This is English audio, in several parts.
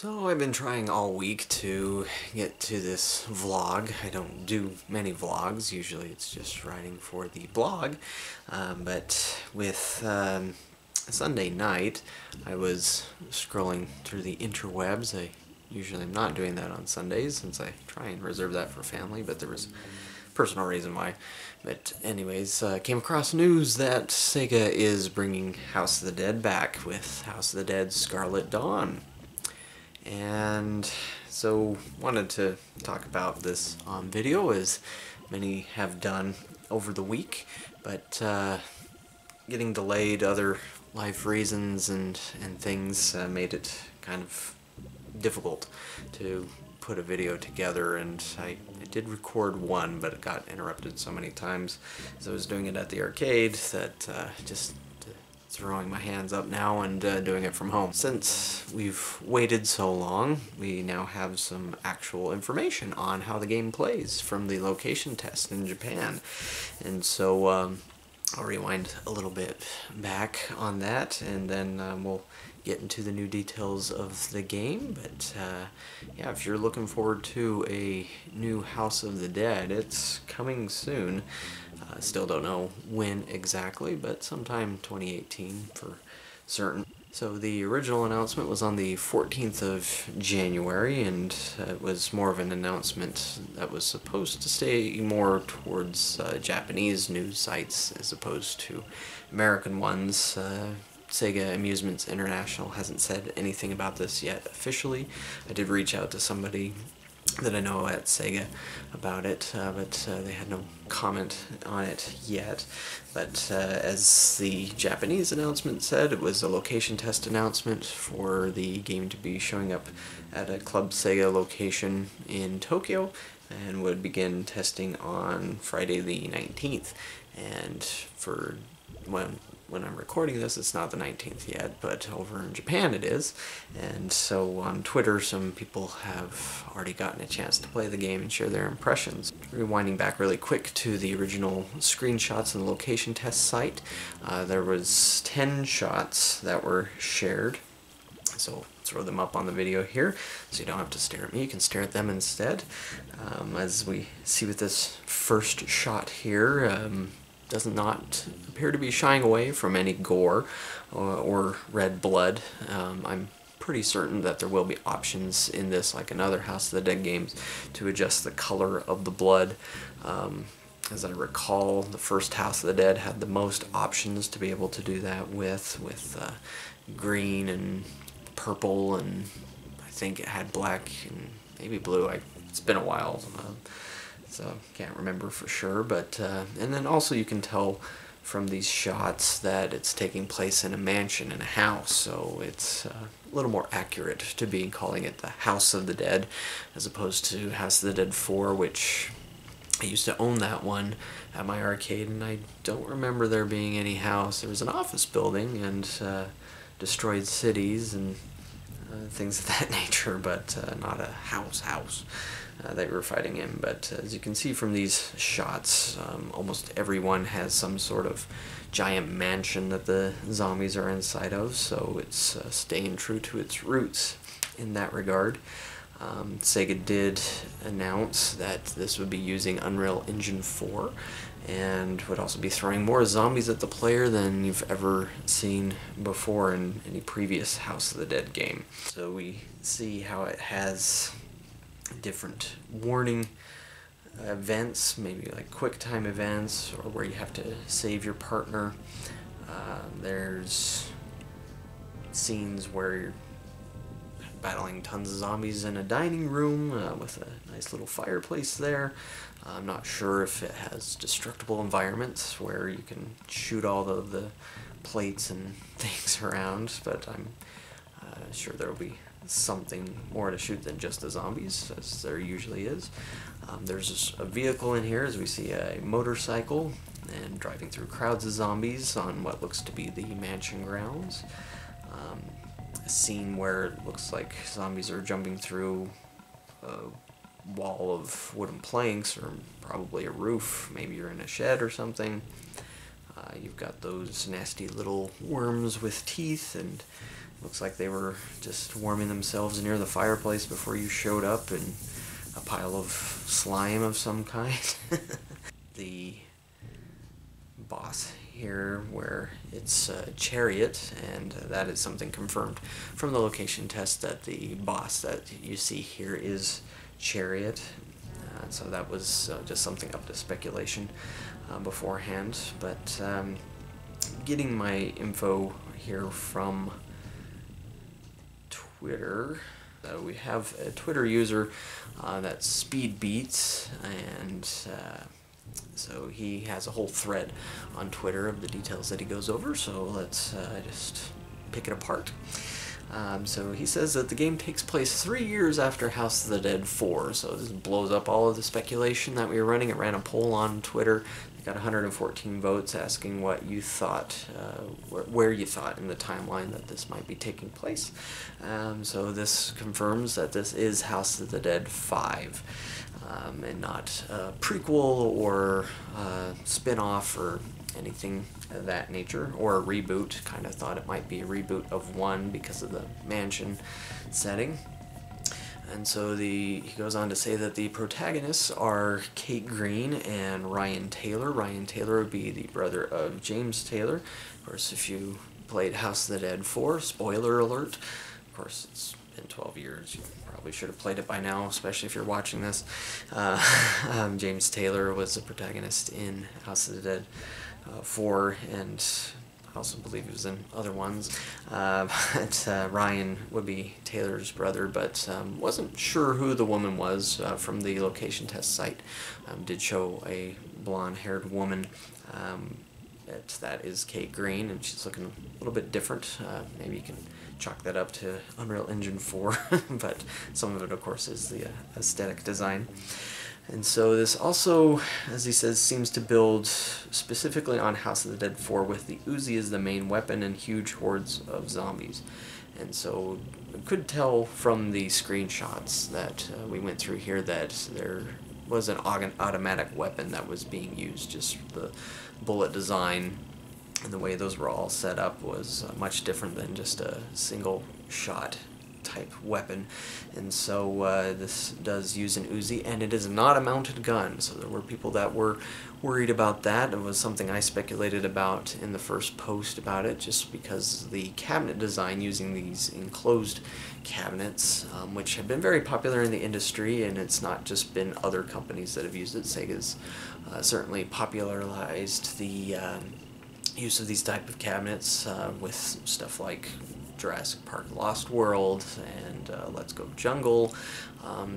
So I've been trying all week to get to this vlog. I don't do many vlogs, usually it's just writing for the blog, but with Sunday night I was scrolling through the interwebs. I usually am not doing that on Sundays since I try and reserve that for family, but there was a personal reason why. But anyways, came across news that Sega is bringing House of the Dead back with House of the Dead Scarlet Dawn. And so wanted to talk about this on video, as many have done over the week, but getting delayed, other life reasons and things made it kind of difficult to put a video together, and I did record one, but it got interrupted so many times as I was doing it at the arcade that just throwing my hands up now and doing it from home. Since we've waited so long, we now have some actual information on how the game plays from the location test in Japan. And so I'll rewind a little bit back on that, and then we'll get into the new details of the game. But yeah, if you're looking forward to a new House of the Dead, it's coming soon. Still don't know when exactly, but sometime 2018 for certain. So the original announcement was on the 14th of January, and it was more of an announcement that was supposed to stay more towards Japanese news sites as opposed to American ones. Sega Amusements International hasn't said anything about this yet officially. I did reach out to somebody that I know at Sega about it, but they had no comment on it yet. But as the Japanese announcement said, it was a location test announcement for the game to be showing up at a Club Sega location in Tokyo, and would begin testing on Friday the 19th. And for when I'm recording this, it's not the 19th yet, but over in Japan it is. And so on Twitter, some people have already gotten a chance to play the game and share their impressions. Rewinding back really quick to the original screenshots in the location test site, there was 10 shots that were shared. So I'll throw them up on the video here, so you don't have to stare at me, you can stare at them instead. As we see with this first shot here, does not appear to be shying away from any gore or red blood. I'm pretty certain that there will be options in this, like in other House of the Dead games, to adjust the color of the blood. As I recall, the first House of the Dead had the most options to be able to do that with green and purple, and I think it had black and maybe blue. It's been a while. So can't remember for sure, but and then also you can tell from these shots that it's taking place in a mansion, in a house, so it's a little more accurate to be calling it the House of the Dead as opposed to House of the Dead 4, which I used to own that one at my arcade, and I don't remember there being any house. There was an office building and destroyed cities and things of that nature, but not a house that we were fighting in. But as you can see from these shots, almost everyone has some sort of giant mansion that the zombies are inside of, so it's staying true to its roots in that regard. Sega did announce that this would be using Unreal Engine 4, and would also be throwing more zombies at the player than you've ever seen before in any previous House of the Dead game. So we see how it has different warning events, maybe like quick time events, or where you have to save your partner. There's scenes where you're battling tons of zombies in a dining room with a nice little fireplace there. I'm not sure if it has destructible environments where you can shoot all of the plates and things around, but I'm sure there will be something more to shoot than just the zombies, as there usually is. There's a vehicle in here, as we see a motorcycle, and driving through crowds of zombies on what looks to be the mansion grounds. A scene where it looks like zombies are jumping through a wall of wooden planks, or probably a roof. Maybe you're in a shed or something. You've got those nasty little worms with teeth and Looks like they were just warming themselves near the fireplace before you showed up, and a pile of slime of some kind. The boss here, where it's Chariot, and that is something confirmed from the location test, that the boss that you see here is Chariot. So that was just something up to speculation beforehand. But getting my info here from Twitter. We have a Twitter user that's SpeedBeats, and so he has a whole thread on Twitter of the details that he goes over, so let's just pick it apart. So he says that the game takes place 3 years after House of the Dead 4, so this blows up all of the speculation that we were running. It ran a poll on Twitter. It got 114 votes asking what you thought, where you thought in the timeline that this might be taking place. So this confirms that this is House of the Dead 5, and not a prequel or spin-off or anything of that nature, or a reboot. Kind of thought it might be a reboot of 1 because of the mansion setting. And so he goes on to say that the protagonists are Kate Green and Ryan Taylor. Ryan Taylor would be the brother of James Taylor. Of course, if you played House of the Dead 4, spoiler alert, of course it's been 12 years, you probably should have played it by now, especially if you're watching this. James Taylor was the protagonist in House of the Dead 4, and I also believe he was in other ones. But Ryan would be Taylor's brother, but wasn't sure who the woman was from the location test site. Did show a blonde-haired woman. That is Kate Green, and she's looking a little bit different. Maybe you can chalk that up to Unreal Engine 4, but some of it, of course, is the aesthetic design. And so this also, as he says, seems to build specifically on House of the Dead 4, with the Uzi as the main weapon and huge hordes of zombies. And so I could tell from the screenshots that we went through here that there was an automatic weapon that was being used. Just the bullet design and the way those were all set up was much different than just a single shot type weapon. And so this does use an Uzi, and it is not a mounted gun. So there were people that were worried about that. It was something I speculated about in the first post about it, just because the cabinet design using these enclosed cabinets, which have been very popular in the industry, and it's not just been other companies that have used it. Sega's certainly popularized the use of these type of cabinets with stuff like Jurassic Park Lost World and Let's Go Jungle.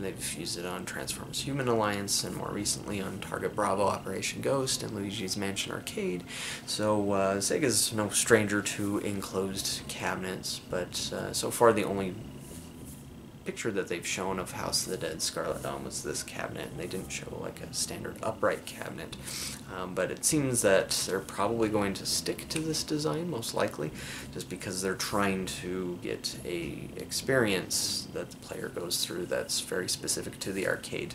They've used it on Transformers Human Alliance, and more recently on Target Bravo Operation Ghost and Luigi's Mansion Arcade. So Sega's no stranger to enclosed cabinets, but so far the only picture that they've shown of House of the Dead Scarlet Dawn was this cabinet, and they didn't show like a standard upright cabinet. But it seems that they're probably going to stick to this design, most likely, just because they're trying to get a experience that the player goes through that's very specific to the arcade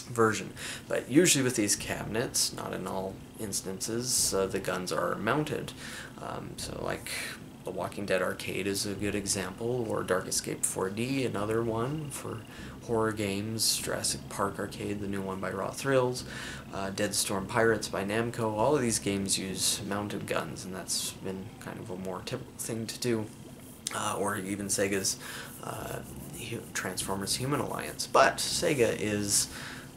version. But usually with these cabinets, not in all instances, the guns are mounted. So like The Walking Dead Arcade is a good example, or Dark Escape 4D, another one for horror games, Jurassic Park Arcade, the new one by Raw Thrills, Dead Storm Pirates by Namco. All of these games use mounted guns, and that's been kind of a more typical thing to do, or even Sega's Transformers Human Alliance. But Sega is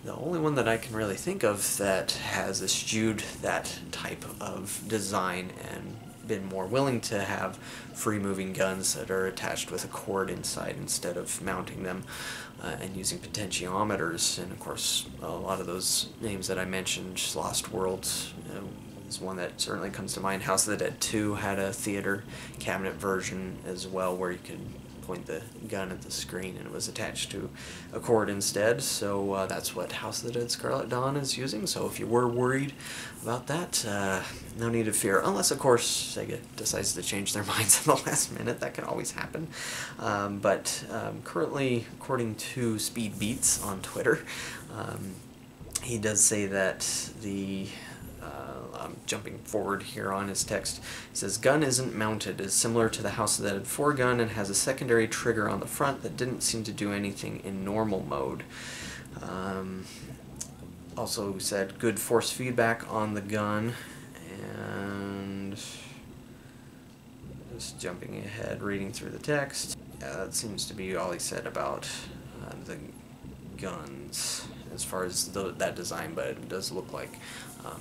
the only one that I can really think of that has eschewed that type of design and been more willing to have free-moving guns that are attached with a cord inside instead of mounting them and using potentiometers. And of course, a lot of those names that I mentioned, Lost World is one that certainly comes to mind. House of the Dead 2 had a theater cabinet version as well, where you could point the gun at the screen and it was attached to a cord instead. So that's what House of the Dead Scarlet Dawn is using. So if you were worried about that, no need to fear, unless of course Sega decides to change their minds in the last minute. That can always happen. But currently, according to SpeedBeats on Twitter, he does say that the I'm jumping forward here on his text. It says, gun isn't mounted, is similar to the House of the Dead 4 gun and has a secondary trigger on the front that didn't seem to do anything in normal mode. Also said good force feedback on the gun, and just jumping ahead, reading through the text. Yeah, that seems to be all he said about the guns as far as that design, but it does look like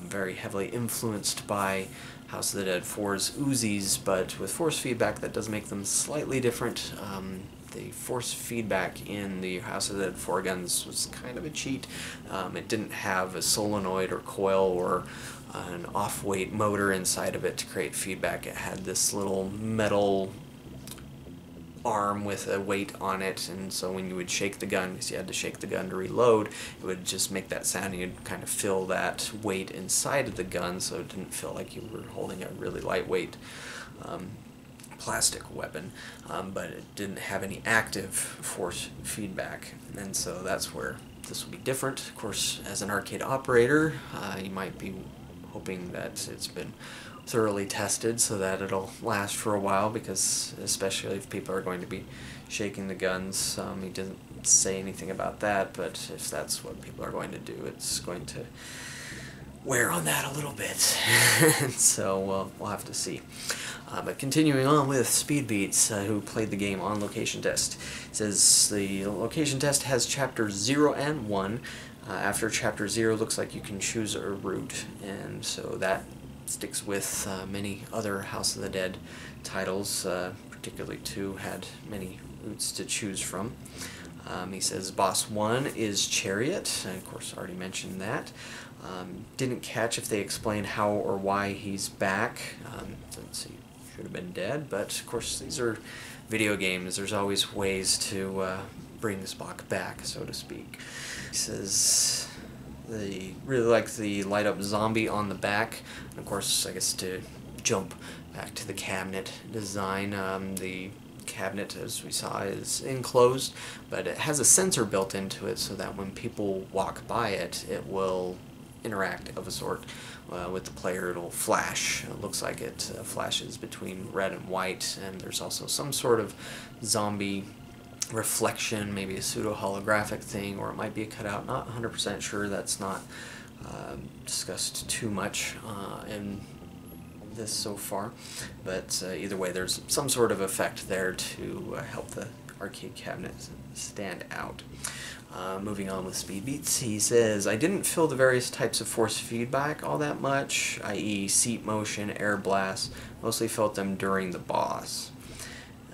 very heavily influenced by House of the Dead 4's Uzis, but with force feedback that does make them slightly different. The force feedback in the House of the Dead 4 guns was kind of a cheat. It didn't have a solenoid or coil or an off-weight motor inside of it to create feedback. It had this little metal arm with a weight on it, and so when you would shake the gun, because you had to shake the gun to reload, it would just make that sound, and you'd kind of feel that weight inside of the gun, so it didn't feel like you were holding a really lightweight plastic weapon, but it didn't have any active force feedback, and so that's where this will be different. Of course, as an arcade operator, you might be hoping that it's been thoroughly tested so that it'll last for a while, because especially if people are going to be shaking the guns, he didn't say anything about that, but if that's what people are going to do, it's going to wear on that a little bit. So we'll have to see. But continuing on with SpeedBeats, who played the game on location test, it says the location test has chapters 0 and 1. After chapter 0, looks like you can choose a route, and so that sticks with many other House of the Dead titles, particularly 2 had many routes to choose from. He says boss 1 is Chariot, and of course already mentioned that. Didn't catch if they explained how or why he's back, since he should have been dead, but of course these are video games, there's always ways to bring Spock back, so to speak. He says they really like the light up zombie on the back, and of course I guess to jump back to the cabinet design, the cabinet, as we saw, is enclosed, but it has a sensor built into it so that when people walk by it, it will interact of a sort with the player. It'll flash. It looks like it flashes between red and white, and there's also some sort of zombie reflection, maybe a pseudo-holographic thing, or it might be a cutout. Not 100% sure. That's not discussed too much in this so far, but either way, there's some sort of effect there to help the arcade cabinet stand out. Moving on with SpeedBeats, he says, I didn't feel the various types of force feedback all that much, i.e. seat motion, air blast, mostly felt them during the boss.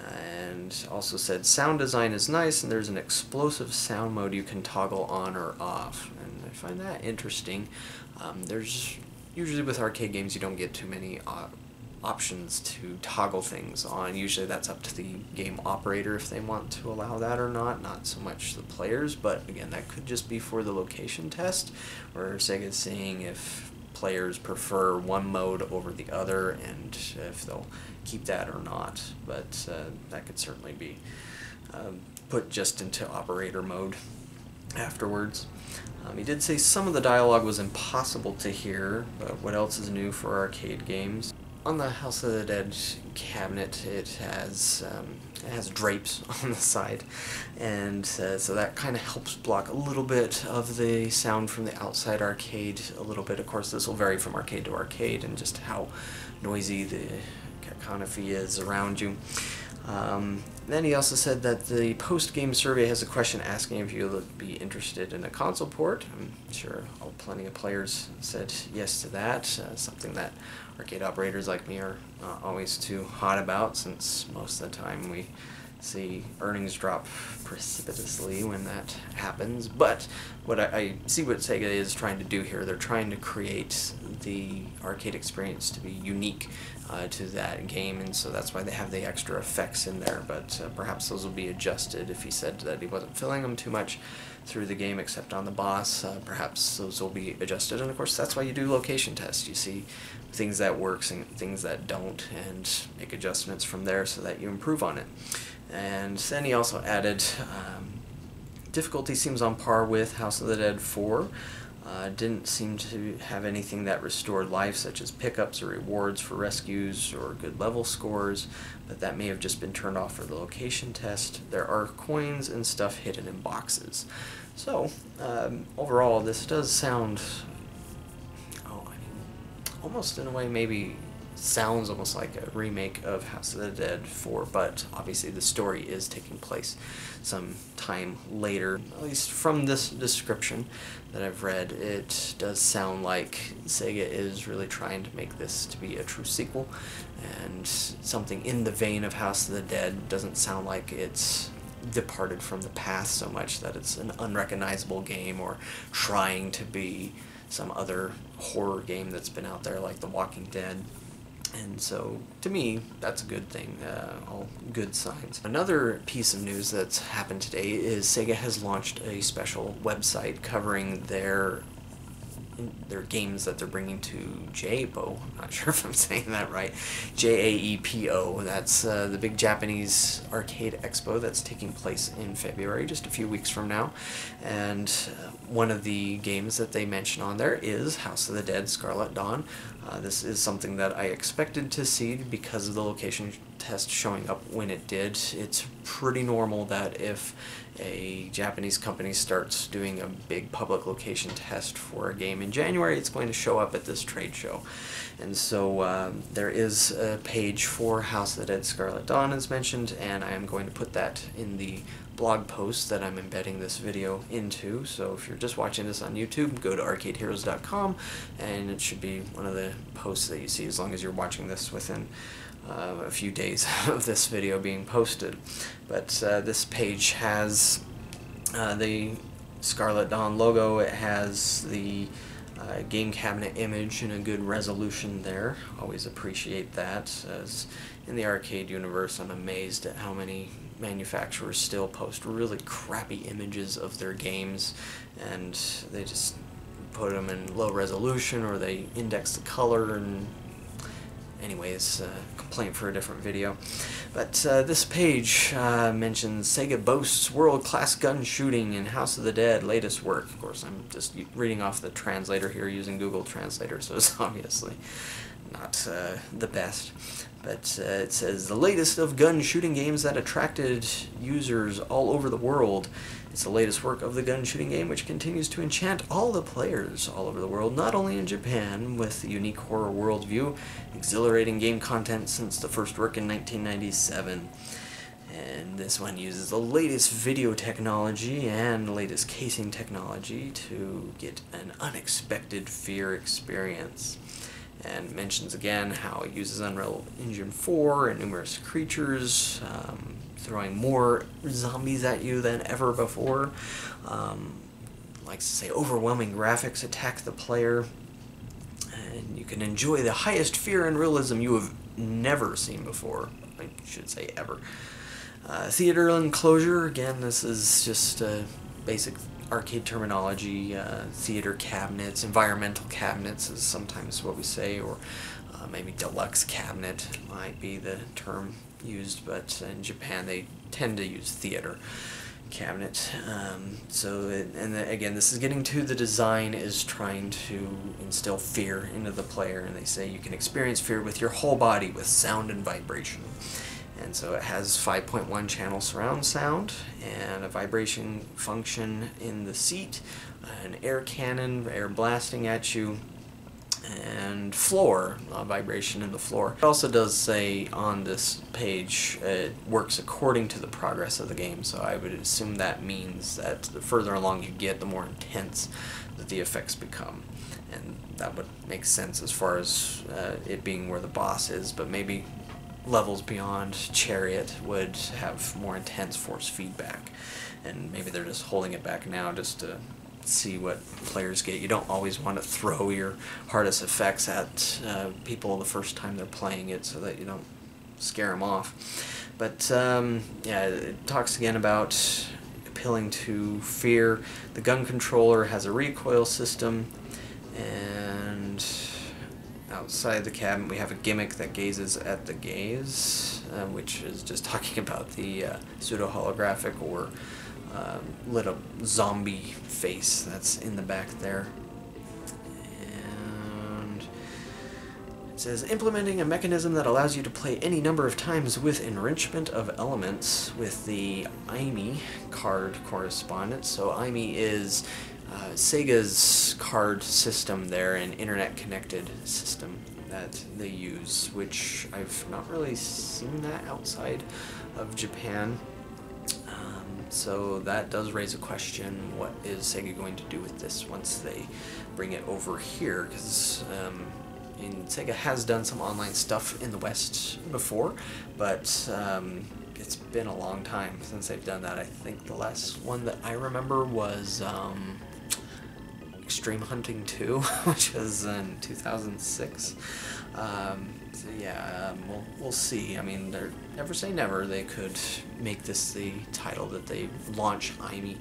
And also said, sound design is nice, and there's an explosive sound mode you can toggle on or off. And I find that interesting. There's usually with arcade games you don't get too many options to toggle things on. Usually that's up to the game operator if they want to allow that or not so much the players, but again, that could just be for the location test, where Sega is seeing if players prefer one mode over the other and if they'll keep that or not, but that could certainly be put just into operator mode afterwards. He did say some of the dialogue was impossible to hear, but what else is new for arcade games? On the House of the Dead cabinet, it has drapes on the side, and so that kind of helps block a little bit of the sound from the outside arcade a little bit. Of course, this will vary from arcade to arcade and just how noisy the cacophony is around you. Then he also said that the post-game survey has a question asking if you would be interested in a console port. I'm sure plenty of players said yes to that, something that arcade operators like me are not always too hot about, since most of the time we see earnings drop precipitously when that happens. But what I see what Sega is trying to do here, they're trying to create the arcade experience to be unique to that game, and so that's why they have the extra effects in there, but perhaps those will be adjusted. If he said that he wasn't feeling them too much through the game except on the boss, perhaps those will be adjusted, and of course that's why you do location tests. You see things that works and things that don't, and make adjustments from there so that you improve on it. And then he also added difficulty seems on par with House of the Dead 4. Didn't seem to have anything that restored life, such as pickups or rewards for rescues or good level scores, but that may have just been turned off for the location test. There are coins and stuff hidden in boxes. So, overall, this does sound, almost in a way maybe sounds almost like a remake of House of the Dead 4, but obviously the story is taking place some time later. At least from this description that I've read, it does sound like Sega is really trying to make this to be a true sequel, and something in the vein of House of the Dead. Doesn't sound like it's departed from the past so much that it's an unrecognizable game or trying to be some other horror game that's been out there like The Walking Dead. And so, to me, that's a good thing, all good signs. Another piece of news that's happened today is Sega has launched a special website covering their games that they're bringing to JAEPO. I'm not sure if I'm saying that right. JAEPO. That's the big Japanese arcade expo that's taking place in February, just a few weeks from now. And one of the games that they mention on there is House of the Dead Scarlet Dawn. This is something that I expected to see because of the location test showing up when it did. It's pretty normal that if a Japanese company starts doing a big public location test for a game in January, it's going to show up at this trade show. And so there is a page for House of the Dead Scarlet Dawn as mentioned, and I am going to put that in the blog post that I'm embedding this video into. So if you're just watching this on YouTube, go to arcadeheroes.com, and it should be one of the posts that you see as long as you're watching this within a few days of this video being posted. But this page has the Scarlet Dawn logo. It has the game cabinet image in a good resolution there. Always appreciate that. As in the arcade universe, I'm amazed at how many manufacturers still post really crappy images of their games, and they just put them in low resolution, or they index the color, and anyways, complaint for a different video. But this page mentions Sega boasts world-class gun shooting in House of the Dead latest work. Of course, I'm just reading off the translator here using Google Translator, so it's obviously not the best. But it says, the latest of gun shooting games that attracted users all over the world. It's the latest work of the gun shooting game, which continues to enchant all the players all over the world, not only in Japan, with the unique horror worldview, exhilarating game content since the first work in 1997. And this one uses the latest video technology and the latest casing technology to get an unexpected fear experience. And mentions again how it uses Unreal Engine 4 and numerous creatures, throwing more zombies at you than ever before. Likes to say overwhelming graphics attack the player, and you can enjoy the highest fear and realism you have never seen before. I should say ever. Theater enclosure, again, this is just basic arcade terminology. Theater cabinets, environmental cabinets is sometimes what we say, or maybe deluxe cabinet might be the term used, but in Japan they tend to use theater cabinet. Again, this is getting to the design is trying to instill fear into the player, and they say you can experience fear with your whole body with sound and vibration. And so it has 5.1 channel surround sound and a vibration function in the seat, an air cannon, air blasting at you, and floor, vibration in the floor. It also does say on this page it works according to the progress of the game, so I would assume that means that the further along you get, the more intense that the effects become. And that would make sense as far as it being where the boss is, but maybe levels beyond Chariot would have more intense force feedback, and maybe they're just holding it back now just to see what players get. You don't always want to throw your hardest effects at people the first time they're playing it so that you don't scare them off. But yeah, it talks again about appealing to fear. The gun controller has a recoil system, and outside the cabinet we have a gimmick that gazes at the gaze, which is just talking about the pseudo-holographic or lit up zombie face that's in the back there. says, implementing a mechanism that allows you to play any number of times with enrichment of elements with the IME card correspondence. So IME is Sega's card system there, an internet-connected system that they use, which I've not really seen that outside of Japan. So that does raise a question, what is Sega going to do with this once they bring it over here? Because Sega has done some online stuff in the West before, but it's been a long time since they've done that. I think the last one that I remember was Extreme Hunting 2, which was in 2006. So yeah, we'll see. I mean, they're never say never. They could make this the title that they launch IME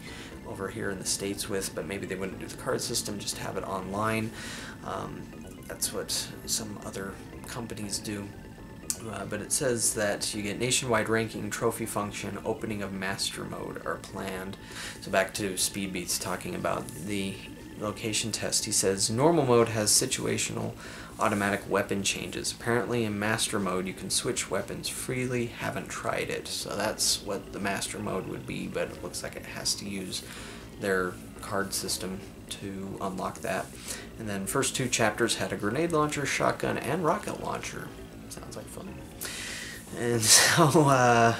over here in the States with, but maybe they wouldn't do the card system, just have it online. That's what some other companies do. But it says that you get nationwide ranking, trophy function, opening of master mode are planned. So back to SpeedBeats talking about the location test. He says normal mode has situational automatic weapon changes. Apparently in master mode you can switch weapons freely. Haven't tried it, so that's what the master mode would be, but it looks like it has to use their card system to unlock that. And then first two chapters had a grenade launcher, shotgun, and rocket launcher. Sounds like fun. And so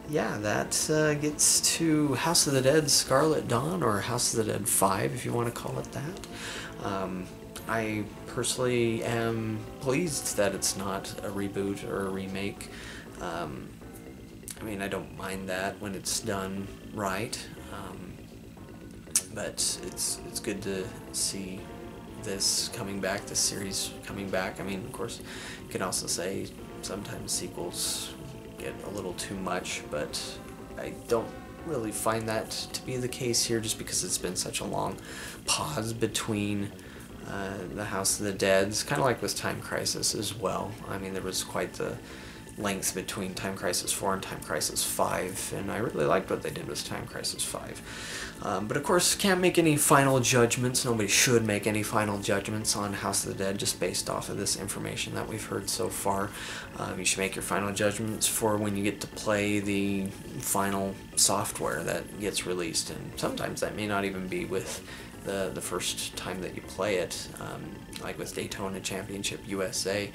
yeah, that gets to House of the Dead Scarlet Dawn, or House of the Dead 5 if you want to call it that. I personally am pleased that it's not a reboot or a remake. I mean, I don't mind that when it's done right, but it's good to see this coming back, this series coming back. I mean, of course, you can also say sometimes sequels get a little too much, but I don't really find that to be the case here, just because it's been such a long pause between the House of the Dead. It's kind of like with Time Crisis as well. I mean, there was quite the length between Time Crisis 4 and Time Crisis 5, and I really liked what they did with Time Crisis 5. But of course, can't make any final judgments. Nobody should make any final judgments on House of the Dead just based off of this information that we've heard so far. You should make your final judgments for when you get to play the final software that gets released, and sometimes that may not even be with the first time that you play it, like with Daytona Championship USA.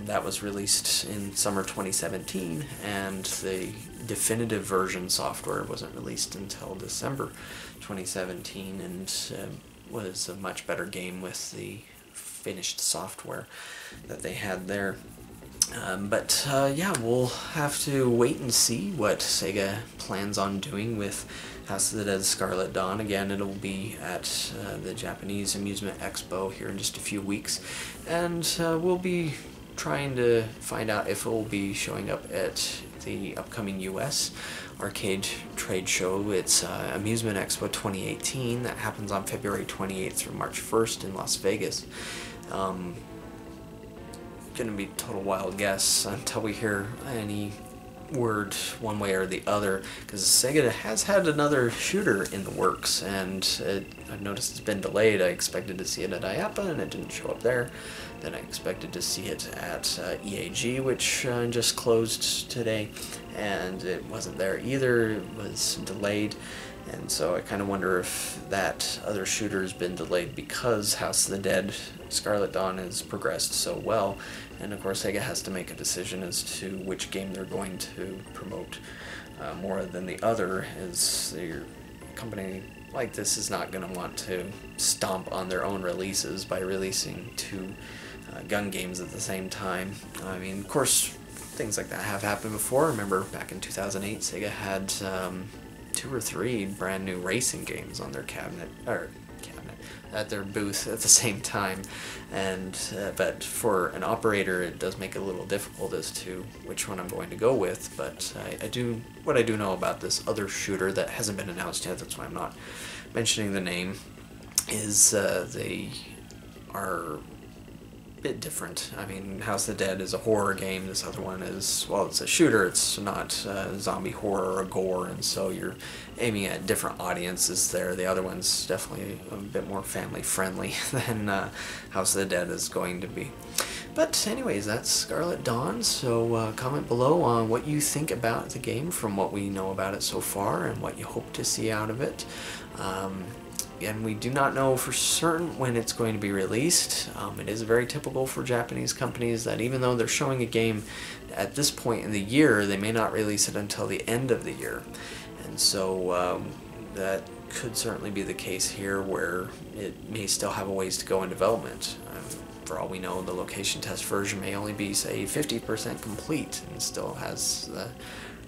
That was released in summer 2017, and the definitive version software wasn't released until December 2017, and was a much better game with the finished software that they had there. But yeah, we'll have to wait and see what Sega plans on doing with House of the Dead Scarlet Dawn. Again, it'll be at the Japanese Amusement Expo here in just a few weeks, and we'll be trying to find out if it will be showing up at the upcoming US arcade trade show. It's Amusement Expo 2018 that happens on February 28th through March 1st in Las Vegas. Gonna be total wild guess until we hear any word one way or the other, because Sega has had another shooter in the works, and I've noticed it's been delayed. I expected to see it at IAPA and it didn't show up there. Then I expected to see it at EAG, which just closed today, and it wasn't there either. It was delayed, and so I kind of wonder if that other shooter has been delayed because House of the Dead Scarlet Dawn has progressed so well. And of course, Sega has to make a decision as to which game they're going to promote more than the other, as a company like this is not going to want to stomp on their own releases by releasing two gun games at the same time. I mean, of course, things like that have happened before. Remember, back in 2008, Sega had 2 or 3 brand new racing games on their at their booth at the same time, and but for an operator it does make it a little difficult as to which one I'm going to go with. But what I do know about this other shooter that hasn't been announced yet, that's why I'm not mentioning the name, is they are a bit different. I mean, House of the Dead is a horror game. This other one is, well, it's a shooter. It's not zombie horror or gore, and so you're aiming at different audiences there. The other one's definitely a bit more family friendly than House of the Dead is going to be. But anyways, that's Scarlet Dawn, so comment below on what you think about the game from what we know about it so far and what you hope to see out of it. And we do not know for certain when it's going to be released. It is very typical for Japanese companies that even though they're showing a game at this point in the year, they may not release it until the end of the year. And so that could certainly be the case here, where it may still have a ways to go in development. For all we know, the location test version may only be, say, 50% complete and still has the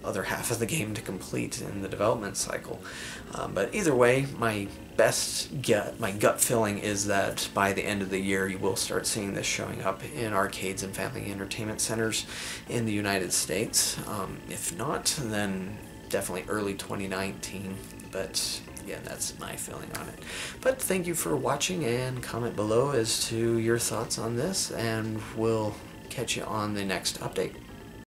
other half of the game to complete in the development cycle. But either way, my gut feeling is that by the end of the year you will start seeing this showing up in arcades and family entertainment centers in the United States. If not, then definitely early 2019, but yeah, that's my feeling on it. But thank you for watching, and comment below as to your thoughts on this, and we'll catch you on the next update.